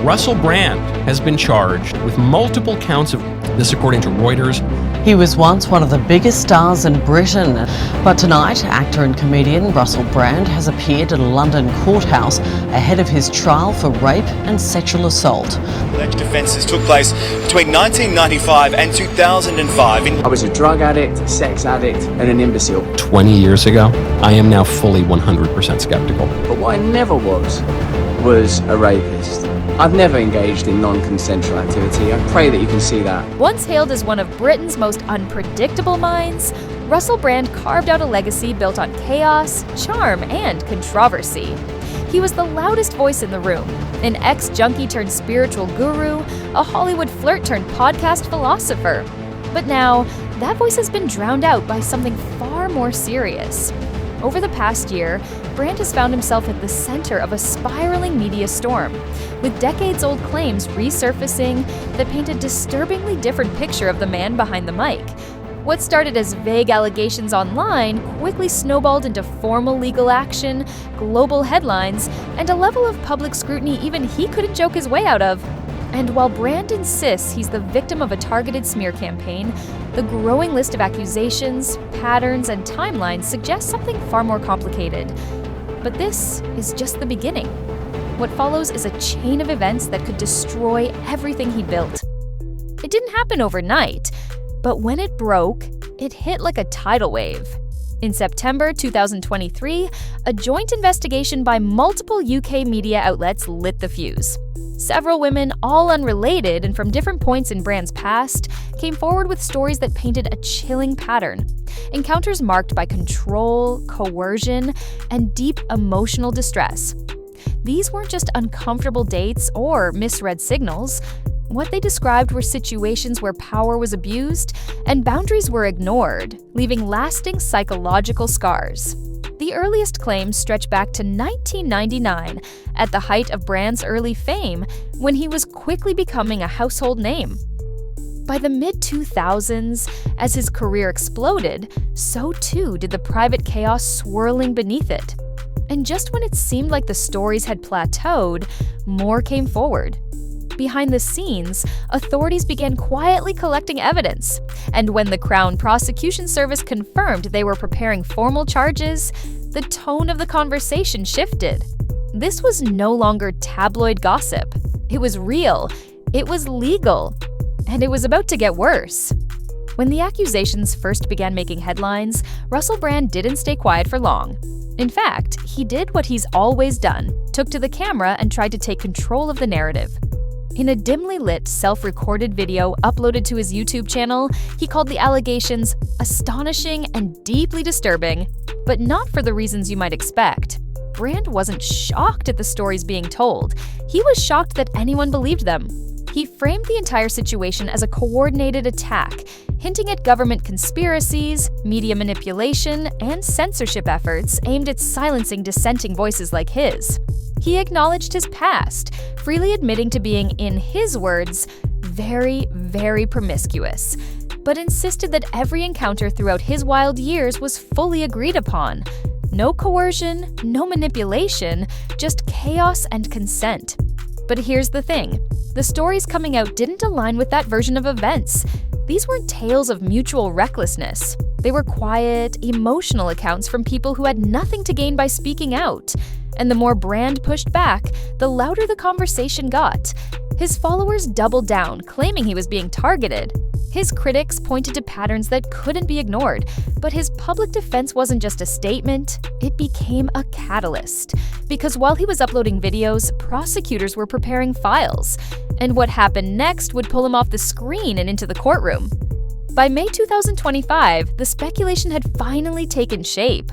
Russell Brand has been charged with multiple counts of this, according to Reuters. He was once one of the biggest stars in Britain, but tonight, actor and comedian Russell Brand has appeared at a London courthouse ahead of his trial for rape and sexual assault. Alleged offences took place between 1995 and 2005. I was a drug addict, a sex addict, and an imbecile. 20 years ago, I am now fully 100% skeptical. But what I never was a rapist. I've never engaged in non-consensual activity. I pray that you can see that. Once hailed as one of Britain's most unpredictable minds, Russell Brand carved out a legacy built on chaos, charm, and controversy. He was the loudest voice in the room, an ex-junkie turned spiritual guru, a Hollywood flirt turned podcast philosopher. But now, that voice has been drowned out by something far more serious. Over the past year, Brand has found himself at the center of a spiraling media storm, with decades-old claims resurfacing that paint a disturbingly different picture of the man behind the mic. What started as vague allegations online quickly snowballed into formal legal action, global headlines, and a level of public scrutiny even he couldn't joke his way out of. And while Brand insists he's the victim of a targeted smear campaign, the growing list of accusations, patterns, and timelines suggests something far more complicated. But this is just the beginning. What follows is a chain of events that could destroy everything he built. It didn't happen overnight, but when it broke, it hit like a tidal wave. In September 2023, a joint investigation by multiple UK media outlets lit the fuse. Several women, all unrelated and from different points in Brand's past, came forward with stories that painted a chilling pattern. Encounters marked by control, coercion, and deep emotional distress. These weren't just uncomfortable dates or misread signals. What they described were situations where power was abused and boundaries were ignored, leaving lasting psychological scars. The earliest claims stretch back to 1999, at the height of Brand's early fame, when he was quickly becoming a household name. By the mid-2000s, as his career exploded, so too did the private chaos swirling beneath it. And just when it seemed like the stories had plateaued, more came forward. Behind the scenes, authorities began quietly collecting evidence, and when the Crown Prosecution Service confirmed they were preparing formal charges, the tone of the conversation shifted. This was no longer tabloid gossip. It was real, it was legal, and it was about to get worse. When the accusations first began making headlines, Russell Brand didn't stay quiet for long. In fact, he did what he's always done, took to the camera and tried to take control of the narrative. In a dimly lit, self-recorded video uploaded to his YouTube channel, he called the allegations astonishing and deeply disturbing, but not for the reasons you might expect. Brand wasn't shocked at the stories being told. He was shocked that anyone believed them. He framed the entire situation as a coordinated attack, hinting at government conspiracies, media manipulation, and censorship efforts aimed at silencing dissenting voices like his. He acknowledged his past, freely admitting to being, in his words, very, very promiscuous, but insisted that every encounter throughout his wild years was fully agreed upon. No coercion, no manipulation, just chaos and consent. But here's the thing. The stories coming out didn't align with that version of events. These weren't tales of mutual recklessness. They were quiet, emotional accounts from people who had nothing to gain by speaking out. And the more Brand pushed back, the louder the conversation got. His followers doubled down, claiming he was being targeted. His critics pointed to patterns that couldn't be ignored, but his public defense wasn't just a statement, it became a catalyst. Because while he was uploading videos, prosecutors were preparing files. And what happened next would pull him off the screen and into the courtroom. By May 2025, the speculation had finally taken shape.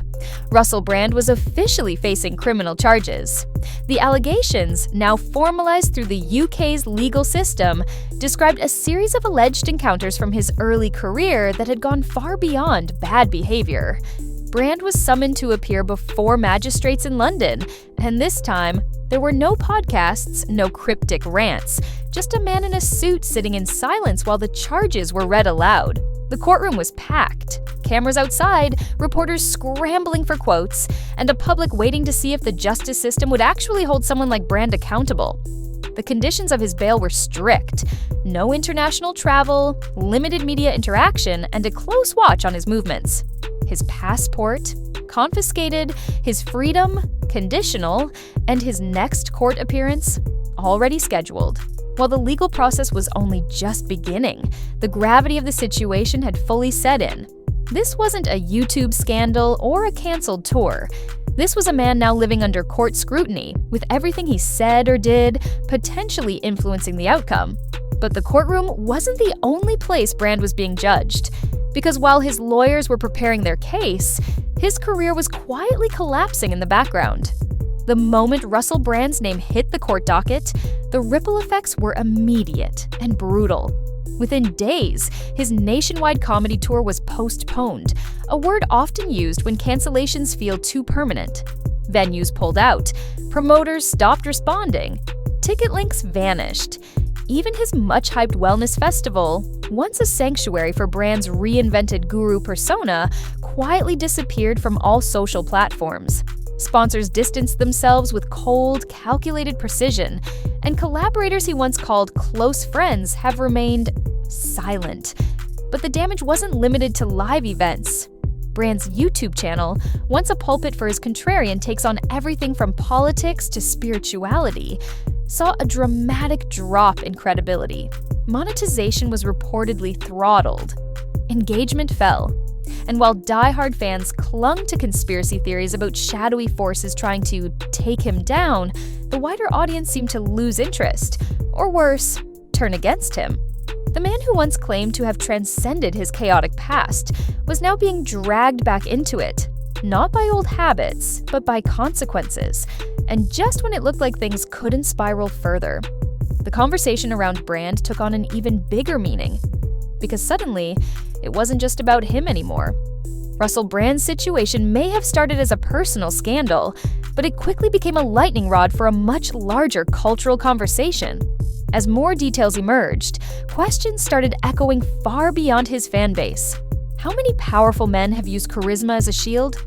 Russell Brand was officially facing criminal charges. The allegations, now formalized through the UK's legal system, described a series of alleged encounters from his early career that had gone far beyond bad behavior. Brand was summoned to appear before magistrates in London, and this time, there were no podcasts, no cryptic rants, just a man in a suit sitting in silence while the charges were read aloud. The courtroom was packed, cameras outside, reporters scrambling for quotes, and a public waiting to see if the justice system would actually hold someone like Brand accountable. The conditions of his bail were strict: no international travel, limited media interaction, and a close watch on his movements. His passport confiscated, his freedom conditional, and his next court appearance already scheduled. While the legal process was only just beginning, the gravity of the situation had fully set in. This wasn't a YouTube scandal or a canceled tour. This was a man now living under court scrutiny, with everything he said or did potentially influencing the outcome. But the courtroom wasn't the only place Brand was being judged, because while his lawyers were preparing their case, his career was quietly collapsing in the background. The moment Russell Brand's name hit the court docket, the ripple effects were immediate and brutal. Within days, his nationwide comedy tour was postponed, a word often used when cancellations feel too permanent. Venues pulled out, promoters stopped responding, ticket links vanished. Even his much-hyped wellness festival, once a sanctuary for Brand's reinvented guru persona, quietly disappeared from all social platforms. Sponsors distanced themselves with cold, calculated precision, and collaborators he once called close friends have remained silent. But the damage wasn't limited to live events. Brand's YouTube channel, once a pulpit for his contrarian takes on everything from politics to spirituality, saw a dramatic drop in credibility. Monetization was reportedly throttled. Engagement fell. And while die-hard fans clung to conspiracy theories about shadowy forces trying to take him down, the wider audience seemed to lose interest, or worse, turn against him. The man who once claimed to have transcended his chaotic past was now being dragged back into it, not by old habits, but by consequences, and just when it looked like things couldn't spiral further. The conversation around Brand took on an even bigger meaning, because suddenly, it wasn't just about him anymore. Russell Brand's situation may have started as a personal scandal, but it quickly became a lightning rod for a much larger cultural conversation. As more details emerged, questions started echoing far beyond his fan base. How many powerful men have used charisma as a shield?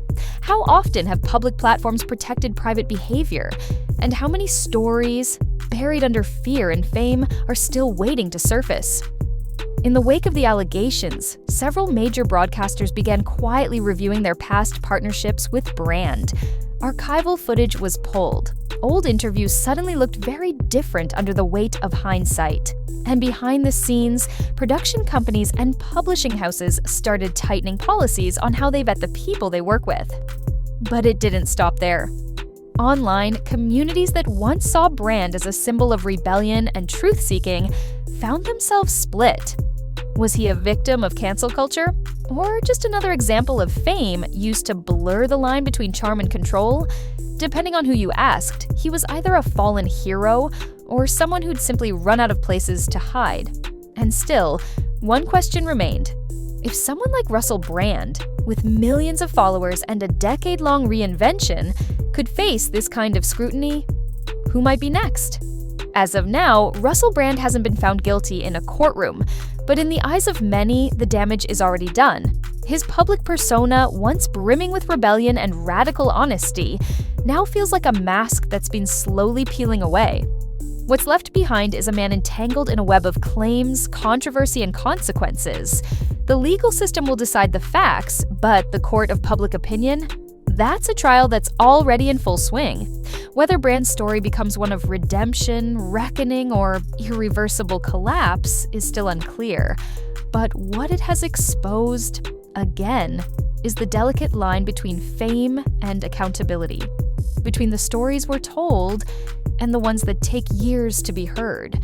How often have public platforms protected private behavior? And how many stories, buried under fear and fame, are still waiting to surface? In the wake of the allegations, several major broadcasters began quietly reviewing their past partnerships with Brand. Archival footage was pulled. Old interviews suddenly looked very different under the weight of hindsight. And behind the scenes, production companies and publishing houses started tightening policies on how they vet the people they work with. But it didn't stop there. Online, communities that once saw Brand as a symbol of rebellion and truth-seeking found themselves split. Was he a victim of cancel culture? Or just another example of fame used to blur the line between charm and control? Depending on who you asked, he was either a fallen hero or someone who'd simply run out of places to hide. And still, one question remained. If someone like Russell Brand, with millions of followers and a decade-long reinvention, could face this kind of scrutiny, who might be next? As of now, Russell Brand hasn't been found guilty in a courtroom, but in the eyes of many, the damage is already done. His public persona, once brimming with rebellion and radical honesty, now feels like a mask that's been slowly peeling away. What's left behind is a man entangled in a web of claims, controversy, and consequences. The legal system will decide the facts, but the court of public opinion? That's a trial that's already in full swing. Whether Brand's story becomes one of redemption, reckoning, or irreversible collapse is still unclear. But what it has exposed, again, is the delicate line between fame and accountability, between the stories we're told and the ones that take years to be heard.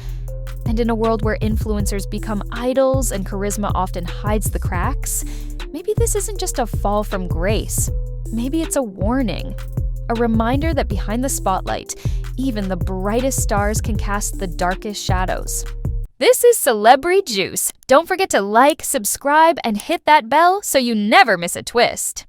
And in a world where influencers become idols and charisma often hides the cracks, maybe this isn't just a fall from grace. Maybe it's a warning, a reminder that behind the spotlight, even the brightest stars can cast the darkest shadows. This is Celebrity Juice. Don't forget to like, subscribe, and hit that bell so you never miss a twist.